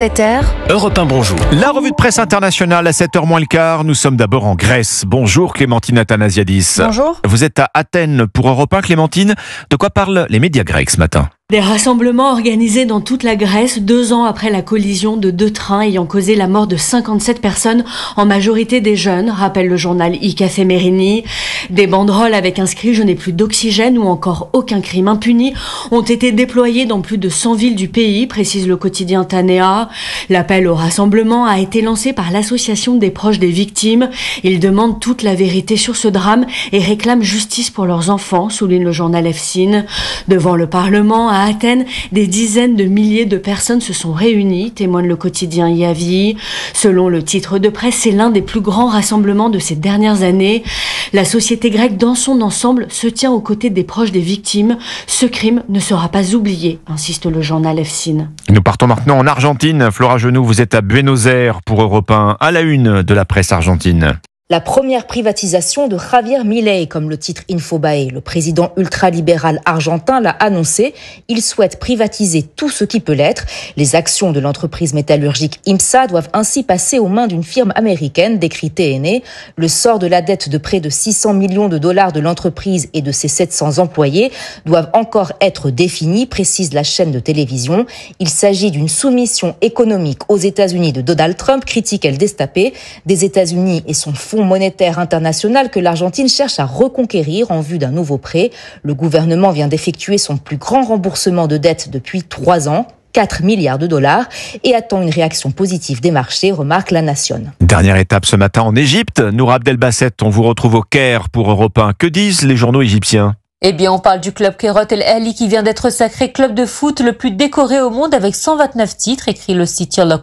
7h. Europe 1, bonjour. La revue de presse internationale à 7h moins le quart. Nous sommes d'abord en Grèce. Bonjour Clémentine Athanasiadis. Bonjour. Vous êtes à Athènes pour Europe 1. Clémentine, de quoi parlent les médias grecs ce matin ? Des rassemblements organisés dans toute la Grèce 2 ans après la collision de 2 trains ayant causé la mort de 57 personnes, en majorité des jeunes, rappelle le journal Ikafe Merini. Des banderoles avec inscrit « Je n'ai plus d'oxygène » ou encore « Aucun crime impuni » ont été déployés dans plus de 100 villes du pays, précise le quotidien Tanea. L'appel au rassemblement a été lancé par l'association des proches des victimes. Ils demandent toute la vérité sur ce drame et réclament justice pour leurs enfants, souligne le journal Efsin. Devant le Parlement, à Athènes, des dizaines de milliers de personnes se sont réunies, témoigne le quotidien Iavi. Selon le titre de presse, c'est l'un des plus grands rassemblements de ces dernières années. La société grecque dans son ensemble se tient aux côtés des proches des victimes. Ce crime ne sera pas oublié, insiste le journal Efsin. Nous partons maintenant en Argentine. Flora Genoux, vous êtes à Buenos Aires pour Europe 1, à la une de la presse argentine. La première privatisation de Javier Milei, comme le titre Infobae. Le président ultralibéral argentin l'a annoncé. Il souhaite privatiser tout ce qui peut l'être. Les actions de l'entreprise métallurgique IMSA doivent ainsi passer aux mains d'une firme américaine, décrit TN. Le sort de la dette de près de 600 millions de dollars de l'entreprise et de ses 700 employés doivent encore être définis, précise la chaîne de télévision. Il s'agit d'une soumission économique aux États-Unis de Donald Trump, critique El Destapé, des États-Unis et son fonds monétaire international que l'Argentine cherche à reconquérir en vue d'un nouveau prêt. Le gouvernement vient d'effectuer son plus grand remboursement de dette depuis 3 ans. 4 milliards de dollars et attend une réaction positive des marchés, remarque La Nation. Dernière étape ce matin en Égypte. Nour Abdelbasset, on vous retrouve au Caire pour Europe 1. Que disent les journaux égyptiens ? Eh bien, on parle du club Kairat El Ahly qui vient d'être sacré club de foot le plus décoré au monde avec 129 titres, écrit le site Yalla,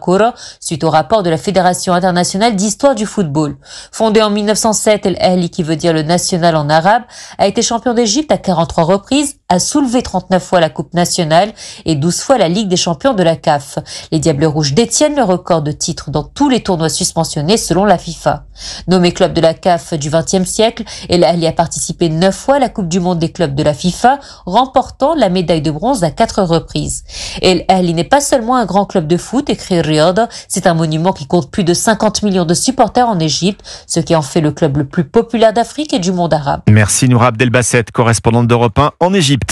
suite au rapport de la Fédération internationale d'histoire du football. Fondé en 1907, El Ahly, qui veut dire le national en arabe, a été champion d'Égypte à 43 reprises, a soulevé 39 fois la Coupe nationale et 12 fois la Ligue des champions de la CAF. Les Diables Rouges détiennent le record de titres dans tous les tournois suspensionnés selon la FIFA. Nommé club de la CAF du XXe siècle, El Ahly a participé 9 fois à la Coupe du monde des clubs de la FIFA, remportant la médaille de bronze à 4 reprises. El Ahly n'est pas seulement un grand club de foot, écrit Riyad, c'est un monument qui compte plus de 50 millions de supporters en Égypte, ce qui en fait le club le plus populaire d'Afrique et du monde arabe. Merci Nour Abdelbasset, correspondante d'Europe 1 en Égypte.